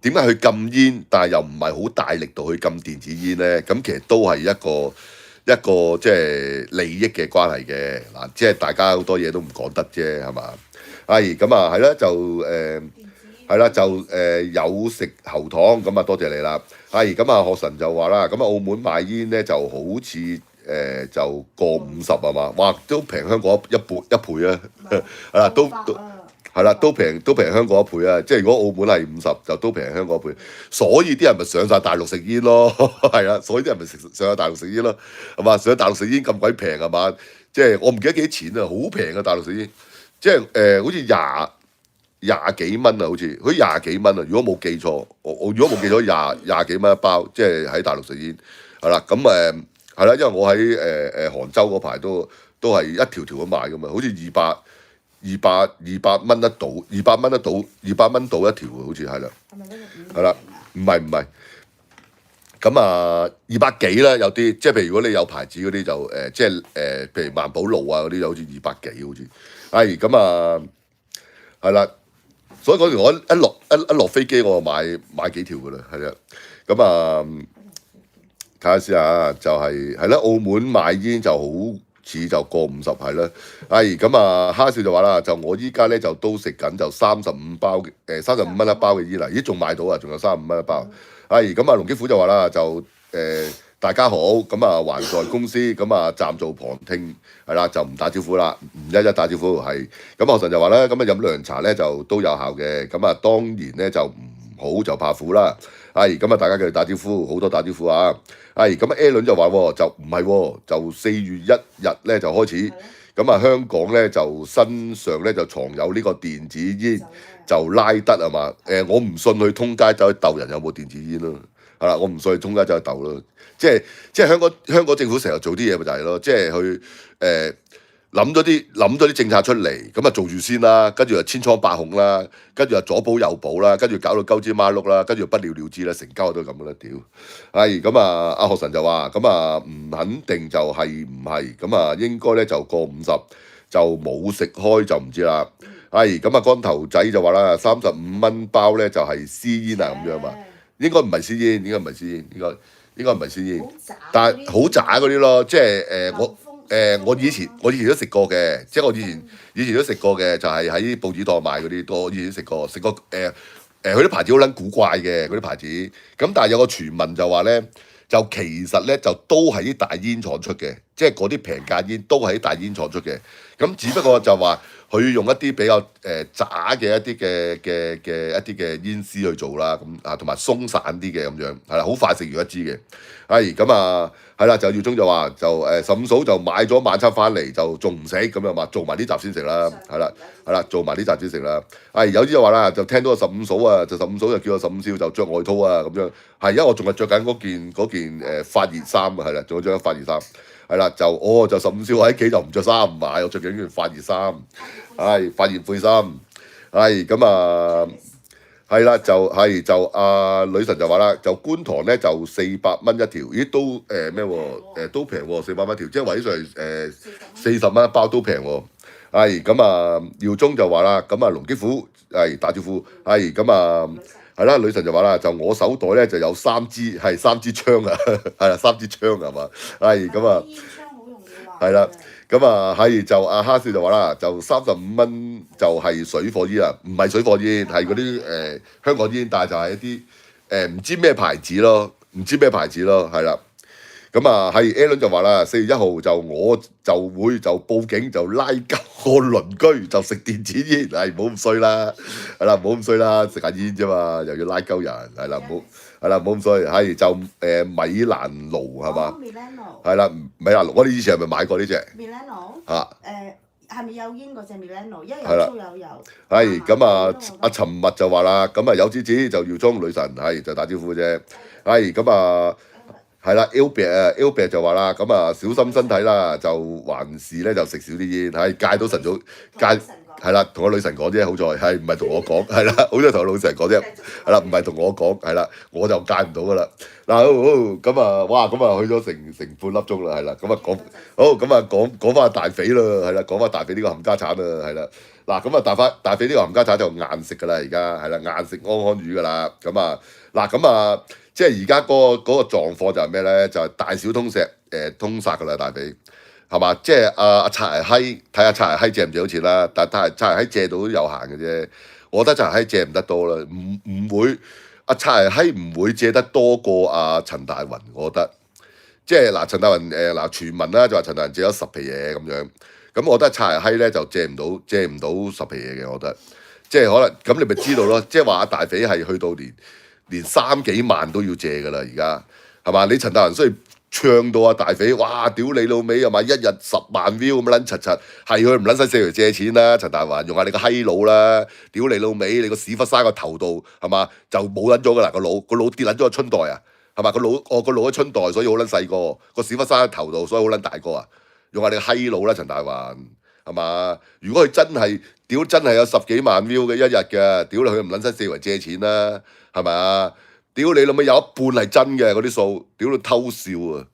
佢禁煙，但係又唔係好大力度去禁電子煙咧？咁其實都係一個即係利益嘅關係嘅嗱，即係大家好多嘢都唔講得啫，係嘛？咁啊係啦，係啦，有食喉糖咁啊，多謝你啦。咁啊，學神就話啦，咁啊澳門買煙咧就好似就過50係嘛？哇，都平香港一倍啊！係啦，都係啦，都平香港一倍啊！即係如果澳門係50，就都平香港一倍。所以啲人咪上晒大陸食煙咯，係啦，所以啲人咪上晒大陸食煙咯，係嘛？上大陸食煙咁鬼平係嘛？即係我唔記得幾錢啊，好平啊！大陸食煙，即係好似廿幾蚊啊，好似廿幾蚊啊！如果冇記錯，我如果冇記錯廿幾蚊一包，即係喺大陸食煙係啦。咁係啦，因為我喺杭州嗰排都係一條條咁買噶嘛，好似200蚊一度，200蚊到一條喎，好似係啦。係咪嗰隻係啦，唔係。咁啊200幾啦，有啲即係譬如如果你有牌子嗰啲就即係譬如萬寶路啊嗰啲就好似200幾好似。咁啊係啦，所以嗰時我一落飛機我就買幾條噶啦，係啦。咁啊睇下先啊，就係啦，澳門買煙就好似就過50係啦。咁啊蝦少就話啦，就我依家咧就都食緊就35包35蚊一包嘅煙啦，咦仲買到啊，仲有35蚊一包。咁啊龍基虎就話啦，就大家好，咁啊還在公司，咁啊暫做旁聽係啦，就唔打招呼啦，唔一一打招呼係。咁學神就話咧，咁啊飲涼茶咧就都有效嘅，咁啊當然咧就唔好就怕苦啦。咁啊大家繼續打招呼，好多打招呼啊。咁 A 倫就話就唔係喎，就4月1日咧就開始，咁啊香港咧就身上咧就藏有呢個電子煙，就拉得係嘛？我唔信佢通街走去鬥人有冇電子煙咯，係啦，我唔信佢通街走去鬥咯。即係香港政府成日做啲嘢咪就係咯，即係去諗咗啲政策出嚟，咁啊做住先啦，跟住又千瘡百孔啦，跟住又左補右補啦，跟住搞到鳩枝馬碌啦，跟住不了了之啦，成交都係咁噶啦，屌！咁啊，阿學神就話咁啊唔肯定就係唔係，咁啊應該咧就過50，就冇食開就唔知啦。咁啊光頭仔就話啦，35蚊包咧就係私煙啊咁樣嘛，應該唔係私煙，應該唔係私煙，但係好渣嗰啲咯，即係我以前都食過嘅，即係我以前都食過嘅，就係喺報紙檔賣嗰啲，我以前都食過佢啲牌子好撚古怪嘅嗰啲牌子，咁但係有個傳聞就話咧，就其實咧就都係啲大煙廠出嘅，即係嗰啲平價煙都係啲大煙廠出嘅，咁只不過就話佢用一啲比較渣嘅一啲嘅煙絲去做啦，咁同埋鬆散啲嘅咁樣，係啦，好快食完一支嘅。咁啊係啦，就耀宗就話就15嫂就買咗晚餐翻嚟就仲唔食咁樣話，做埋呢集先食啦，係啦，做埋呢集先食啦。有啲就話啦，就聽到個15嫂啊，就15嫂就叫個15少就着外套啊咁樣，而家我仲係着緊嗰件發熱衫啊，係啦，仲着緊發熱衫，係啦，就15少喺屋企就唔着衫唔買，我着緊件發熱衫，發熱背心，咁啊。係啦，女神就話啦，就觀塘咧就400蚊一條，咦都咩喎？都平喎，400蚊一條，即係話起上嚟40蚊一包都平喎。咁啊，耀宗就話啦，咁啊龍基虎打招呼，咁啊係啦，女神就話啦，就我手袋咧就有3支槍啊，係啦3支槍係嘛？咁啊係啦。咁啊就阿蝦少就話啦，就35蚊就係水貨煙啊，唔係水貨煙，係嗰啲香港煙，但係就係一啲唔知咩牌子咯，係啦。咁啊Alan 就話啦，4月1號就我就會就報警就拉鳩個鄰居就食電子煙，唔好咁衰啦，係啦，唔好咁衰啦，食下煙啫嘛，又要拉鳩人，係啦，唔好咁衰，就米蘭奴係嘛？係啦，米蘭奴，我哋以前係咪買過呢隻？Milano 係咪有煙嗰隻 Milano？一有都有。咁啊，阿尋物就話啦，咁啊有子就耀宗女神就打招呼啫。咁啊。係啦，Albert 啊，Albert 就話啦，咁啊小心身體啦，就還是咧就食少啲煙，係戒到晨早戒。係啦，同個女神講啫，好在係唔係同我講，係啦，好在同個女神講啫，係啦，唔係同我講，係啦，我就戒唔到噶啦。嗱好，咁啊，哇，咁啊去咗成半粒鐘啦，係啦，咁啊講好，咁啊講翻大肥啦，係啦，講翻大肥呢個冚家產啦，係啦，嗱咁啊大肥呢個冚家產就硬食噶啦，而家係啦，硬食安康魚噶啦，咁啊嗱咁啊，即係而家嗰個狀況就係咩咧？就係大小通石通殺噶啦，大肥。係嘛？即係阿擦鞋閪，睇下擦鞋閪借唔借到錢啦。但係擦鞋閪借到都有限嘅啫。我覺得擦鞋閪借唔得多啦，唔會阿擦鞋閪唔會借得多過阿陳大雲。我覺得即係嗱，陳大雲嗱傳聞啦，就話陳大雲借咗10皮嘢咁樣。咁我覺得擦鞋閪咧就借唔到10皮嘢嘅。我覺得即係可能咁，你咪知道咯。即係話阿大肥係去到連3幾萬都要借㗎啦。而家係嘛？你陳大雲雖然唱到啊大肥，哇！屌你老味，係嘛？一日10萬 view 咁撚柒柒，係佢唔撚使4條借錢啦，陳大雲用下你個閪佬啦！屌你老味，你個屎忽生個頭度係嘛？就冇撚咗噶啦，個腦跌撚咗個春袋啊，係嘛？個腦喺春袋，所以好撚細個，個屎忽生個頭度，所以好撚大個啊！用下你個閪佬啦，陳大雲係嘛？如果佢真係有10幾萬 view 嘅一日嘅，屌你佢唔撚使4圍借錢啦，係咪啊？屌你老味，有一半係真嘅嗰啲數，屌你偷笑啊，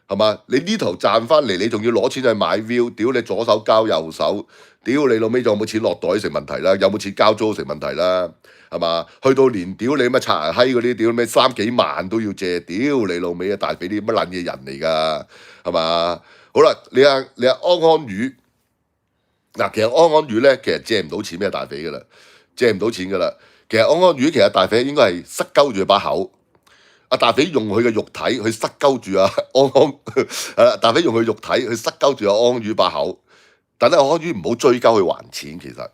係嘛？你呢頭賺翻嚟，你仲要攞錢去買 view，屌你左手交右手，屌你老味仲有冇錢落袋成問題啦？有冇錢交租成問題啦？係嘛？去到連屌你乜擦牙閪嗰啲，屌咩3幾萬都要借，屌你老味啊！大肥啲乜撚嘢人嚟㗎？係嘛？好啦，你阿安康魚嗱，其實安康魚咧，其實借唔到錢俾大肥㗎啦，借唔到錢㗎啦。其實安康魚其實大肥應該係塞鳩住把口，阿大肥用佢嘅肉體去塞鳩住阿安康，係啦，大肥用佢肉體去塞鳩住阿安康魚把口，等阿安康魚唔好追鳩去還錢，其實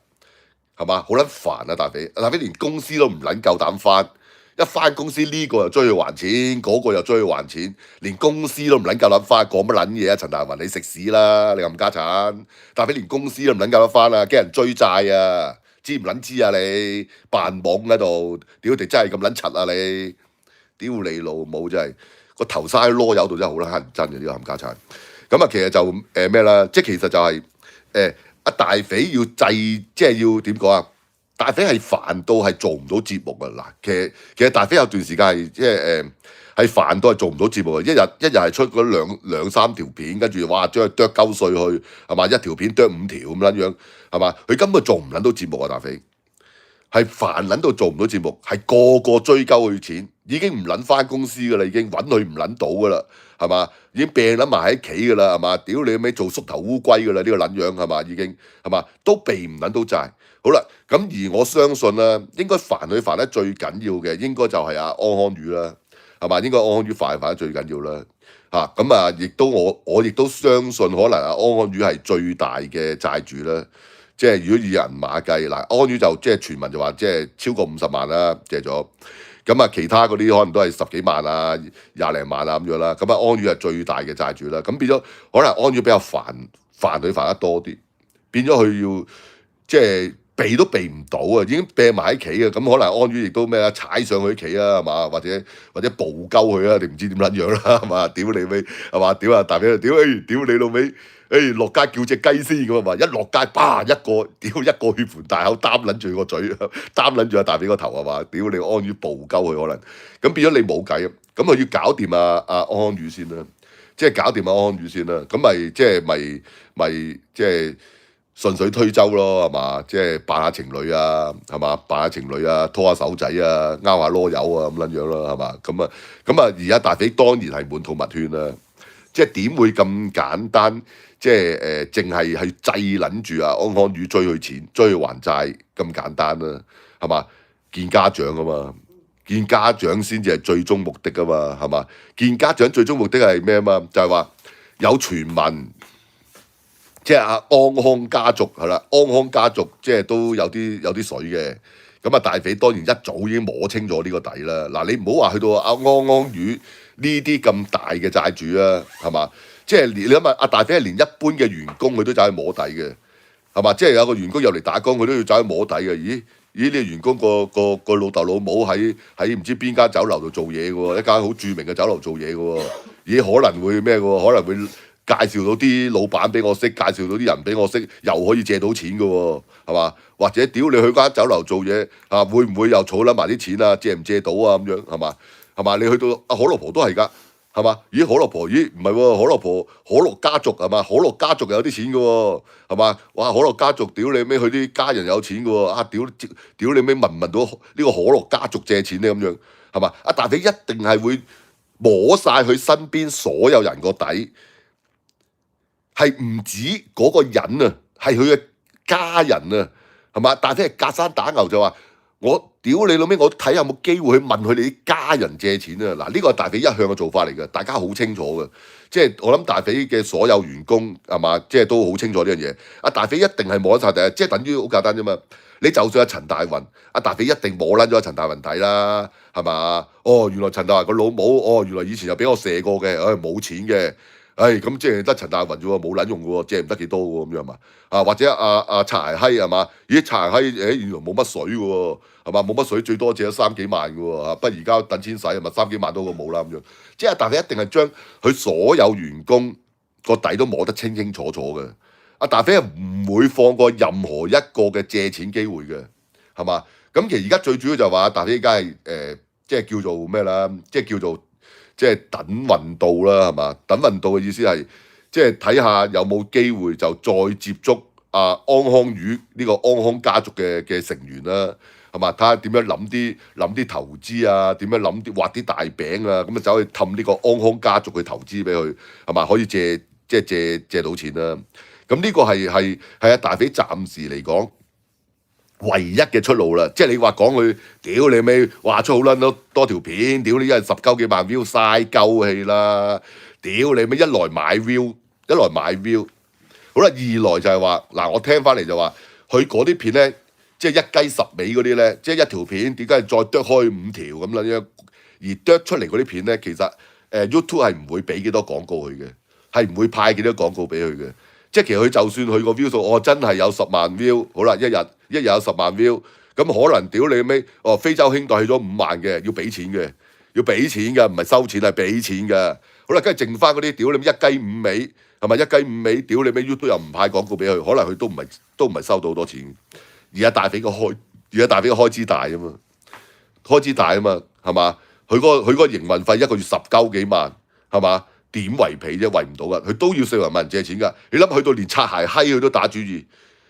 係嘛？好撚煩啊！大肥連公司都唔撚夠膽翻，一翻公司呢個又追佢還錢，嗰個又追佢還錢，連公司都唔撚夠膽翻，講乜撚嘢啊？陳大雲你食屎啦！你冚家產，大肥連公司都唔撚夠得翻啊！驚人追債啊！知唔撚知啊你？扮懵喺度，屌你真係咁撚柒啊你！屌你老母真係個頭生喺籮柚度真係好撚乞人憎嘅呢個冚家產。咁啊其實就咩啦？即係其實就係阿大肥要即係要點講啊？大肥係煩到係做唔到節目啊！嗱，其實大肥有段時間係即係係煩到係做唔到節目啊！一日係出嗰兩三條片，跟住哇將佢剁鳩碎去係嘛？一條片剁5條咁撚樣係嘛？佢根本做唔撚到節目啊！大肥係煩撚到做唔到節目，係個個追鳩佢錢，已經唔撚翻公司噶啦，已經揾佢唔撚到噶啦，係嘛？已經病撚埋喺屋企噶啦，係嘛？屌你尾做縮頭烏龜噶啦，呢個撚樣係嘛？已經係嘛？都避唔撚到債。好啦，咁而我相信啦，應該煩佢煩得最緊要嘅，應該就係阿安康魚啦，係嘛？應該安康魚煩得最緊要啦，嚇咁啊！亦都我亦都相信，可能阿安康魚係最大嘅債主啦。即係如果以人馬計，嗱安康魚就即係傳聞就話即係超過50萬啦借咗，咁啊其他嗰啲可能都係10幾萬啊、20零萬啊咁樣啦。咁啊安康魚係最大嘅債主啦，咁變咗可能安康魚比較煩佢煩得多啲，變咗佢要即係。避都避唔到啊！已經病埋喺企啊！咁可能安魚亦都咩啊？踩上佢企啊，係嘛？或者暴鳩佢啊？你唔知點撚樣啦，係嘛？屌你尾係嘛？屌啊大髀啊！屌你老味！落街叫隻雞先咁啊嘛！一落街，叭一個血盆大口擔撚住個嘴，擔撚住阿大髀個頭係嘛？屌你安魚暴鳩佢可能，咁變咗你冇計啊！咁佢要搞掂阿安魚先啦，即係搞掂阿安魚先啦，咁咪即係。順水推舟咯，係嘛？即係扮下情侶啊，係嘛？扮下情侶啊，拖下手仔啊，勾下囉柚啊，咁撚樣咯，係嘛？咁啊，而家大肥當然係滿肚蜜圈啦，即係點會咁簡單？即係淨係去制撚住啊安康魚追佢錢，追佢還債咁簡單啦，係嘛？見家長啊嘛，見家長先至係最終目的啊嘛，係嘛？見家長最終目的係咩啊嘛？就係話有傳聞。即係阿安康家族係啦，安康家族即係都有啲水嘅。咁啊，大肥當然一早已經摸清咗呢個底啦。嗱，你唔好話去到阿安魚呢啲咁大嘅債主啊，係嘛？即係你諗下，阿大肥係連一般嘅員工佢都走去摸底嘅，係嘛？即係有個員工入嚟打工，佢都要走去摸底嘅。咦？呢個員工個老豆老母喺唔知邊間酒樓度做嘢嘅喎，一間好著名嘅酒樓做嘢嘅喎。咦可能會咩嘅喎？可能會介紹到啲老闆俾我識，介紹到啲人俾我識，又可以借到錢嘅喎，係嘛？或者屌你去間酒樓做嘢會唔會又儲撚埋啲錢啊？借唔借到啊？咁樣係嘛？係嘛？你去到可樂婆都係㗎。係嘛？咦，可樂婆，咦，唔係喎，可樂婆，可樂家族係嘛？可樂家族有啲錢嘅喎，係嘛？哇，可樂家族，屌你咩？佢啲家人有錢嘅喎，屌你咩？問唔問到呢個可樂家族借錢咧？咁樣係嘛？阿大肥一定係會摸晒佢身邊所有人個底，係唔止嗰個人啊，係佢嘅家人啊，係嘛？大肥係隔山打牛就話。我屌你老味，我睇下有冇機會去問佢哋啲家人借錢啊！嗱，呢個係大肥一向嘅做法嚟嘅，大家好清楚嘅。即係我諗大肥嘅所有員工係嘛，即係都好清楚呢樣嘢。阿大肥一定係摸晒第一，即係等於好簡單啫嘛。你就算阿陳大雲，阿大肥一定摸撚咗阿陳大雲底啦，係嘛？哦，原來陳大雲個老母，哦，原來以前又俾我射過嘅，冇錢嘅。咁即係得陳大雲啫喎，冇撚用嘅喎，借唔得幾多喎咁樣嘛？或者阿擦鞋閪係嘛？咦，擦鞋閪原來冇乜水嘅喎，係嘛？冇乜水，最多借咗3幾萬嘅喎，不過而家等錢使係咪3幾萬多過冇啦咁樣？即係大肥一定係將佢所有員工個底都摸得清清楚楚嘅。阿大肥係唔會放過任何一個嘅借錢機會嘅，係嘛？咁其實而家最主要就話大肥而家係即係叫做咩啦？即係叫做。即係等運到啦，係嘛？等運到嘅意思係，即係睇下有冇機會就再接觸安康魚呢個安康家族嘅成員啦，係嘛？睇下點樣諗啲投資啊，點樣畫啲大餅啊，咁啊走去氹呢個安康家族去投資俾佢，係嘛？可以借到錢啦。咁呢個係阿大肥暫時嚟講唯一嘅出路啦，即係你話講佢屌你咪話出好撚多條片，屌你一日10幾萬 view 嘥鳩氣啦，屌你咪一來買 view，好啦，二來就係話嗱，我聽翻嚟就話佢嗰啲片咧，即係一雞10尾嗰啲咧，即係一條片點解係再剁開5條咁樣，而剁出嚟嗰啲片咧，其實YouTube 係唔會俾幾多廣告佢嘅，係唔會派幾多廣告俾佢嘅。即係其實佢就算佢個 view 數，真係有10萬 view，好啦，一日有10萬 view，咁可能屌你尾，非洲兄弟去咗5萬嘅，要俾錢嘅，唔係收錢係俾錢嘅。好啦，跟住剩翻嗰啲屌你一雞5尾，係咪一雞5尾？屌你尾 YouTube 又唔派廣告俾佢，可能佢都唔係收到好多錢。而家大肥個開支大啊嘛，係嘛？佢個營運費一個月10幾萬，係嘛？點圍皮啫？圍唔到噶，佢都要4圍問人借錢噶。你諗去到連擦鞋閪佢都打主意，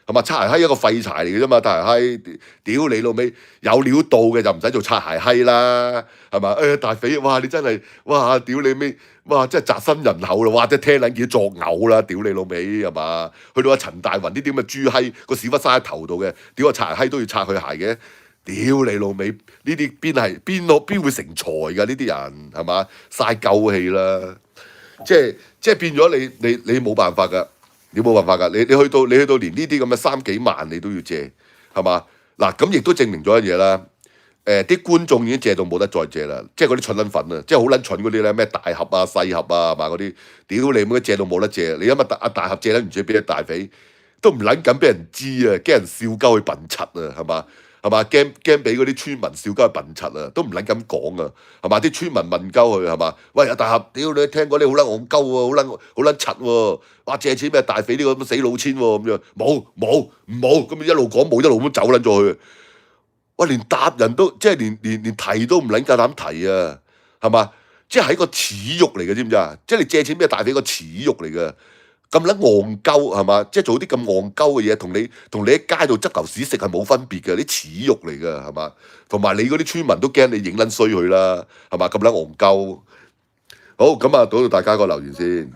係嘛？擦鞋閪一個廢柴嚟嘅啫嘛，擦鞋閪屌你老味，有料到嘅就唔使做擦鞋閪啦，係嘛？大肥，哇！你真係哇！屌你尾，哇！真係宅心仁厚啦，哇！真係聽撚見作嘔啦，屌你老味係嘛？去到阿陳大雲呢啲咁嘅豬閪個屎忽生喺頭度嘅，屌個擦鞋閪都要擦佢鞋嘅，屌你老味！呢啲邊會成才㗎？呢啲人係嘛？嘥鳩氣啦！即係變咗你冇辦法㗎，你去到連呢啲咁嘅3幾萬你都要借，係嘛？嗱咁亦都證明咗一樣嘢啦。啲觀眾已經借到冇得再借啦，即係嗰啲蠢撚粉啊，即係好撚蠢嗰啲咧，咩大盒啊細盒啊係嘛嗰啲，屌你冇得借到冇得借，你因為阿大盒借得唔借俾阿大肥，都唔撚緊俾人知啊，驚人笑鳩佢笨柒啊，係嘛？驚俾嗰啲村民笑鳩佢笨柒啊，都唔撚咁講啊，係嘛？啲村民問鳩佢係嘛？喂，阿大俠，屌你聽講你好撚戇鳩喎，好撚柒喎，話借錢俾大肥呢個咁死老千喎咁樣，冇，咁一路講冇一路咁走撚咗去，喂，連答人都即係連提都唔撚夠膽提啊，係嘛？即係個恥辱嚟嘅，知唔知啊？即係你借錢俾大肥個恥辱嚟嘅。咁撚戇鳩係嘛？即係做啲咁戇鳩嘅嘢，同你喺街度執牛屎食係冇分別嘅，啲恥辱嚟嘅係嘛？同埋你嗰啲村民都驚你影撚衰佢啦，係嘛？咁撚戇鳩。好咁啊，到大家個留言先。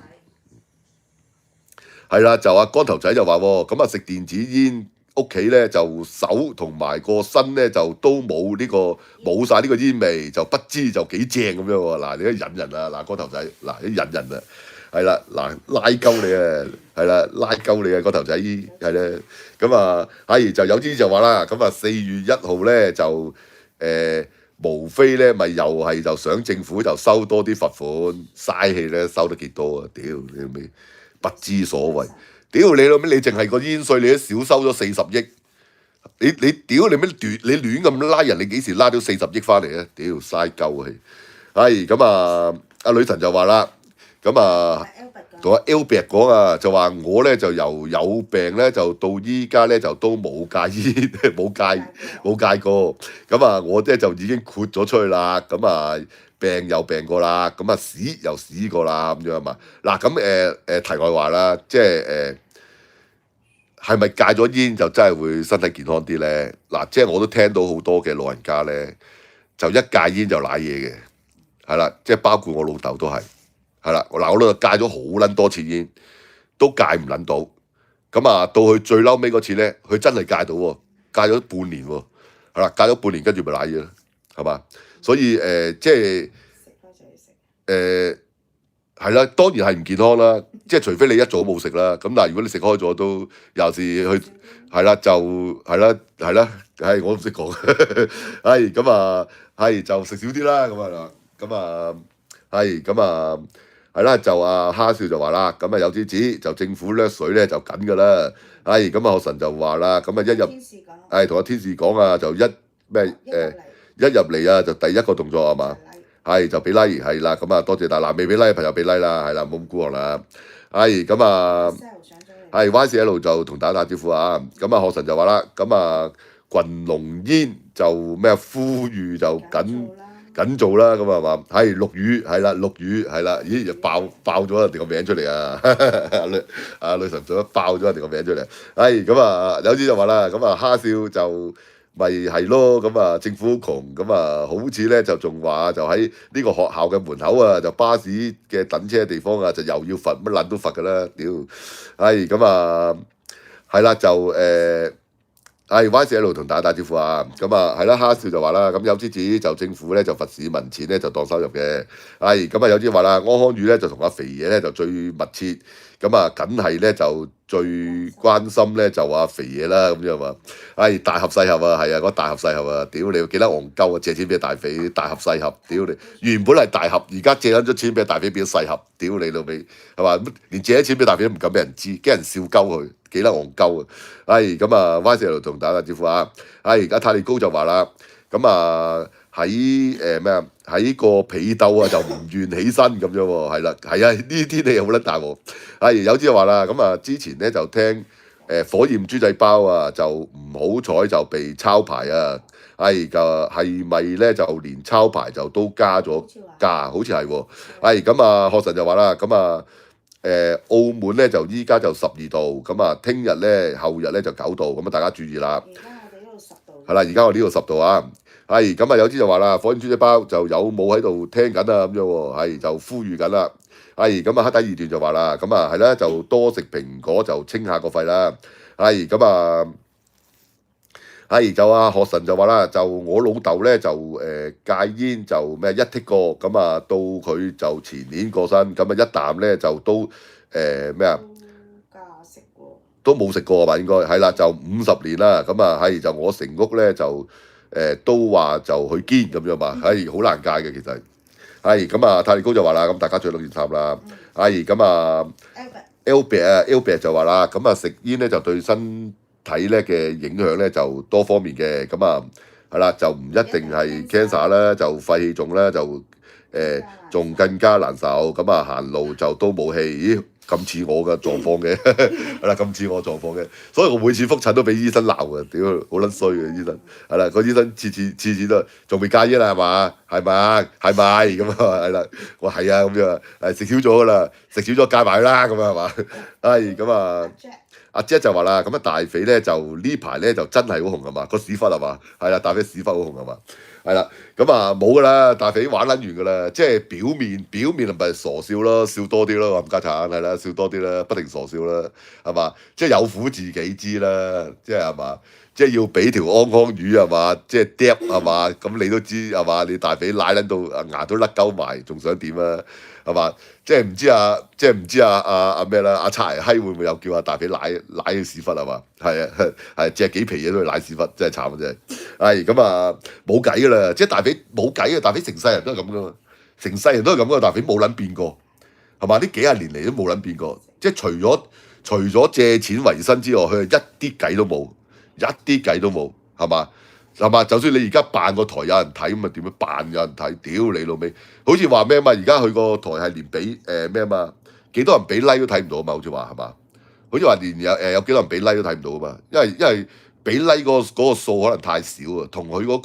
係啦，就阿光頭仔就話喎，咁啊食電子煙屋企咧就手同埋個身咧就都冇晒呢個煙味，就不知就幾正咁樣喎。嗱，你都引人啊，嗱光頭仔，嗱你引人啊。係啦，嗱拉鳩你啊，係啦拉鳩你啊個頭仔，係咧咁啊，就有啲就話啦，咁啊4月1號咧就無非咧咪又係就想政府就收多啲罰款，嘥氣咧收得幾多啊？屌你咪不知所謂，屌你老味，你淨係個煙稅你都少收咗40億，你屌你咩你亂咁拉人，你幾時拉到40億翻嚟啊？屌嘥鳩氣，咁啊阿女神就話啦。咁啊同阿 Albert 講啊，就話我咧就由有病咧就到依家咧就都冇戒煙，冇戒過。咁啊，我咧就已經豁咗出去啦。咁啊，病又病過啦，咁啊屎又屎過啦咁樣啊嘛。嗱咁題外話啦，即係係咪戒咗煙就真係會身體健康啲咧？嗱，即係我都聽到好多嘅老人家咧，就一戒煙就舐嘢嘅，係啦，即係包括我老豆都係。係啦，嗱我老豆戒咗好撚多次煙，都戒唔撚到。咁啊，到佢最嬲尾嗰次咧，佢真係戒到喎，戒咗半年喎。係啦，戒咗半年，跟住咪舐嘢咯，係嘛？所以即係係啦，當然係唔健康啦。即係除非你一早冇食啦，咁但係如果你食開咗都又是去係啦，就係啦，係我都唔識講。係咁啊，係就食少啲啦，咁啊，係咁啊。係啦，就阿蝦少就話啦，咁啊有啲紙就政府掠水咧就緊㗎啦。咁啊學神就話啦，咁啊一入同阿天使講啊，就一入嚟啊就第一個動作係嘛，就俾 like 係啦，咁啊多謝大嗱未俾 like 朋友俾 like 啦，係啦冇咁孤寒啦。咁啊YCL 就同大家打招呼啊，咁啊學神就話啦，咁啊群龍煙就咩呼籲就緊做啦，咁啊嘛，陸羽係啦，陸羽係啦，咦又爆咗人哋個名出嚟啊！阿女神長爆咗人哋個名出嚟，咁啊有啲就話啦，咁啊蝦笑就咪係咯，咁啊政府窮，咁啊好似咧就仲話就喺呢個學校嘅門口啊，就巴士嘅等車地方啊，就又要罰乜撚都罰㗎啦，屌，咁啊係啦就YCL 同大家打招呼啊，咁啊係啦，蝦笑就話啦，咁有啲紙就政府咧就罰市民錢咧就當收入嘅，咁啊有啲話啦，安康宇咧就同阿肥爺咧就最密切，咁啊梗係咧就最關心咧就阿肥爺啦咁樣嘛，大俠細俠啊，係啊嗰大俠細俠啊，屌你幾得戇鳩啊，借錢俾大匪，大俠細俠，屌你原本係大俠，而家借緊咗錢俾大匪變咗細俠，屌你老味係嘛，連借咗錢俾大匪都唔敢俾人知，驚人笑鳩佢。幾得戇鳩啊！咁啊，YCL同大家打招呼啊！而家泰利高就話啦，咁啊喺喺個被竇啊就唔願起身咁樣喎，係啦，係啊，呢啲你又好撚大喎！有啲就話啦，咁啊之前咧就聽火焰豬仔包啊，就唔好彩就被抄牌啊！就係咪咧就連抄牌就都加咗價？好似係喎！咁啊，學神就話啦，咁啊。澳門咧就依家就12度，咁啊聽日咧後日咧就9度，咁啊大家注意啦。而家我哋呢度10度。係啦，而家我呢度10度啊。咁啊有啲就話啦，火焰豬仔包就有冇喺度聽緊啊咁樣喎，就呼籲緊啦。咁啊黑底二段就話啦，咁啊係啦，就多食蘋果就清下個肺啦。咁啊。就學神就話啦，就我老豆咧就戒煙就咩一剔過，咁啊到佢就前年過身，咁啊一啖咧就都都冇食過啊嘛，應該係啦，就50年啦，咁啊就我成屋咧就都話就去堅咁樣嘛，好難戒嘅其實，咁啊泰利高就話啦，咁大家着兩件衫啦，咁啊 Albert 就話啦，咁啊食煙咧就對身體咧嘅影響咧就多方面嘅，咁啊係啦，就唔一定係 cancer 啦，就肺氣腫啦，就仲更加難受，咁啊行路就都冇氣，咦咁似我嘅狀況嘅，係啦咁似我狀況嘅，所以我每次覆診都俾醫生鬧嘅，屌好撚衰嘅醫生，係啦個醫生次次都仲未戒煙啦係嘛？係咪咁啊係啦，我係啊咁樣，食少咗啦，食少咗戒埋啦咁啊係嘛？咁啊。阿姐就話啦，咁啊大肥咧就呢排咧就真係好紅係嘛，個屎忽係嘛，係啦大肥屎忽好紅係嘛，係啦，咁啊冇㗎啦，大肥玩撚完㗎啦，即係表面咪傻笑咯，笑多啲咯，冚家鏟係啦，笑多啲啦，不停傻笑啦，係嘛，即係有苦自己知啦，即係嘛，即係要俾條安康魚係嘛，即係嗒係嘛，咁你都知係嘛，你大肥奶撚到牙都甩鳩埋，仲想點啊？係嘛？即係唔知阿咩啦？阿擦泥閪會唔會又叫阿大肥舐佢屎忽係嘛？係隻幾皮嘢都去舐屎忽，真係慘啊！真係咁啊，冇計㗎啦！即係大肥冇計嘅，大肥成世人都係咁㗎嘛，成世人都係咁㗎，大肥冇撚變過係嘛？呢幾廿年嚟都冇撚變過，即係除咗借錢為生之外，佢係一啲計都冇，係嘛？係嘛？就算你而家扮個台有人睇咁啊，點樣扮有人睇？屌你老味！好似話咩嘛？而家佢個台係連俾咩嘛？幾多人俾 like 都睇唔到啊嘛？好似話係嘛？好似話連有幾多人俾 like 都睇唔到啊嘛？因為俾 like 嗰個數可能太少啊，同佢嗰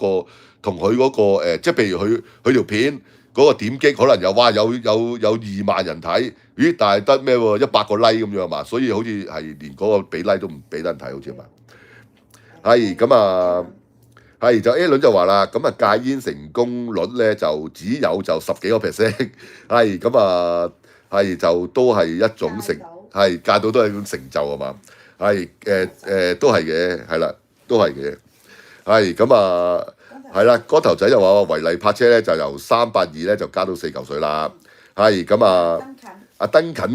個即係譬如佢條片嗰個點擊可能有2萬人睇，咦？但係得咩喎？100個 like 咁樣嘛？所以好似係連嗰個俾 like 都唔俾得人睇，好似係嘛？係咁啊！係就 A 輪就話啦，咁啊戒煙成功率咧就只有就10幾個 percent，係咁啊係就都係一種係戒到都係一種成就啊嘛，係都係嘅，係啦，都係嘅，係咁啊係啦，光頭仔就話違例泊車咧就由382咧就加到4嚿水啦，係咁啊。登近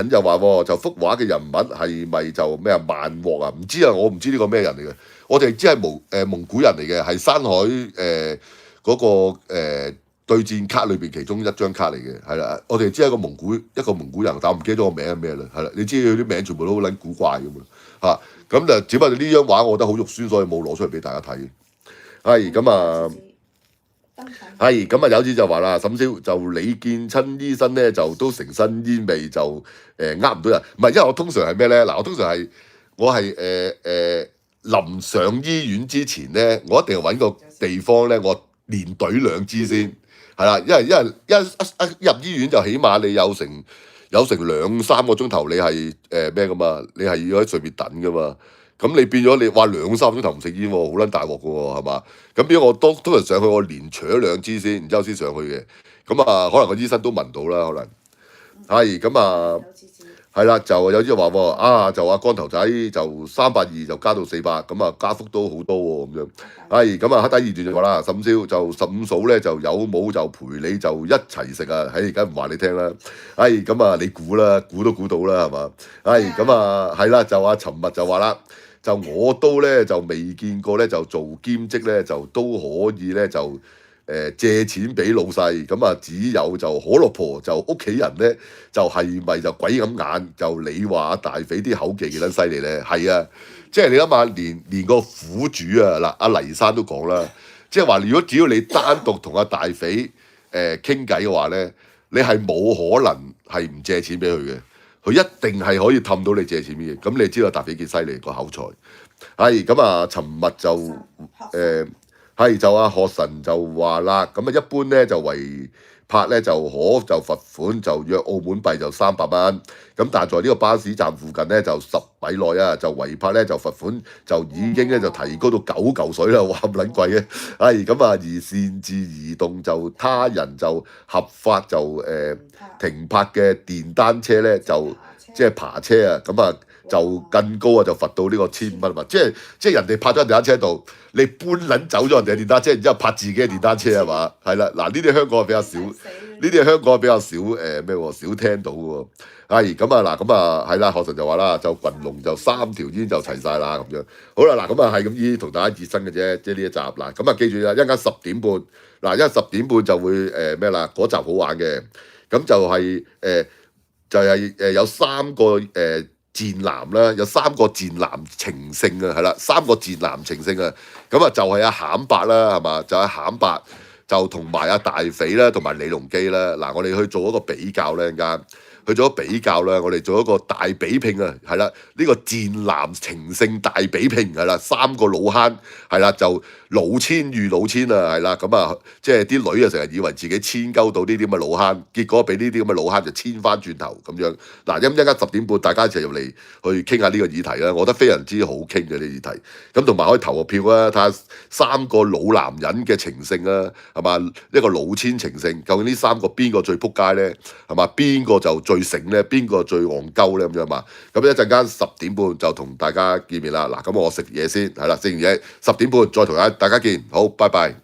就話喎，就幅畫嘅人物係咪就咩啊萬獲啊？唔知啊，我唔知呢個咩人嚟嘅，我哋知係蒙古人嚟嘅，係山海嗰個對戰卡裏邊其中一張卡嚟嘅，係啦，我哋知係一個蒙古人，但我唔記得咗個名係咩啦，係啦，你知佢啲名全部都好撚古怪咁嘛嚇，咁就只不過呢張畫我覺得好肉酸，所以冇攞出嚟俾大家睇。係咁啊。係咁啊！有次就話啦，沈少就你見親醫生咧，就都成身煙味，就呃唔到人。唔係，因為我通常係咩咧？嗱，我係臨上醫院之前咧，我一定係揾個地方咧，我連隊2支先係啦。因為一入醫院就起碼你有成2-3個鐘頭，你係咩噶嘛？你係要喺上面等噶嘛？咁你變咗你話2-3個鐘頭唔食煙喎，好撚大鑊噶喎，係嘛？咁變咗我通常上去我連搶2支先，然之後先上去嘅。咁啊，可能個醫生都聞到啦，可能係咁啊，係啦，就有啲話喎啊，就話光頭仔就382就加到400，咁啊加幅都好多喎咁樣。係咁啊，黑底2段就話啦，沈少就15數咧就有冇就陪你就一齊食啊？係梗唔話你聽啦。係咁啊，你估啦，估都估到啦，係嘛？係咁啊，係啦，就話尋日就話啦。就我都咧就未見過咧，就做兼職咧就都可以咧就借錢俾老細，咁啊只有就可樂婆就屋企人咧就係咪就鬼咁眼？就你話大肥啲口技幾撚犀利咧？係啊，即係你諗下，連個苦主啊嗱，阿黎生都講啦，即係話如果只要你單獨同阿大肥傾偈嘅話咧，你係冇可能係唔借錢俾佢嘅。佢一定係可以氹到你借錢嘅，咁你知道大肥幾犀利個口才。係咁啊，尋日就係就阿學神就話啦，咁啊一般咧就違泊咧就可就罰款就約澳門幣就300蚊，咁但係在呢個巴士站附近咧就10米內啊，就違泊咧就罰款就已經咧就提高到9嚿水啦，哇咁撚貴嘅。係咁啊，而擅自移動就他人就合法就停泊嘅電單車咧就即係爬車啊，咁啊就更高啊，就罰到呢個1000蚊嘛，即係人哋泊咗喺電單車度，你搬撚走咗人哋嘅電單車，然之後泊自己嘅電單車係嘛？係啦，嗱呢啲香港係比較少，呢啲香港係比較少咩喎？少聽到嘅喎。係咁啊嗱，咁啊係啦，學神就話啦，就群龍就3條煙就齊晒啦咁樣。好啦嗱，咁啊係咁依同大家熱身嘅啫，即係呢一集嗱，咁啊記住啦，一陣間10點半嗱，一陣10點半就會咩啦？嗰集好玩嘅，咁就係有3個賤男啦，有3個賤男情聖啊，係啦，3個賤男情聖啊，咁啊就係阿餡伯啦，係嘛？就係餡伯就同埋阿大肥啦，同埋李龍基啦。嗱，我哋去做一個比較咧，陣間去做一個比較啦，我哋做一個大比拼啊，係啦，呢個賤男情聖大比拼係啦，3個老坑係啦，就老千遇老千啊，係啦，咁啊，即係啲女啊成日以為自己遷鳩到呢啲咁嘅老坑，結果俾呢啲咁嘅老坑就遷翻轉頭咁樣。嗱，一陣間10點半，大家一齊入嚟去傾下呢個議題啦，我覺得非常之好傾嘅呢個議題。咁同埋可以投個票啊，睇下3個老男人嘅情聖啊，係嘛？一個老千情聖，究竟呢3個邊個最撲街咧？係嘛？邊個就最醒咧？邊個最戇鳩咧？咁樣嘛？咁一陣間10點半就同大家見面啦。嗱，咁我食嘢先，係啦，食完嘢10點半再同大家見，好，拜拜。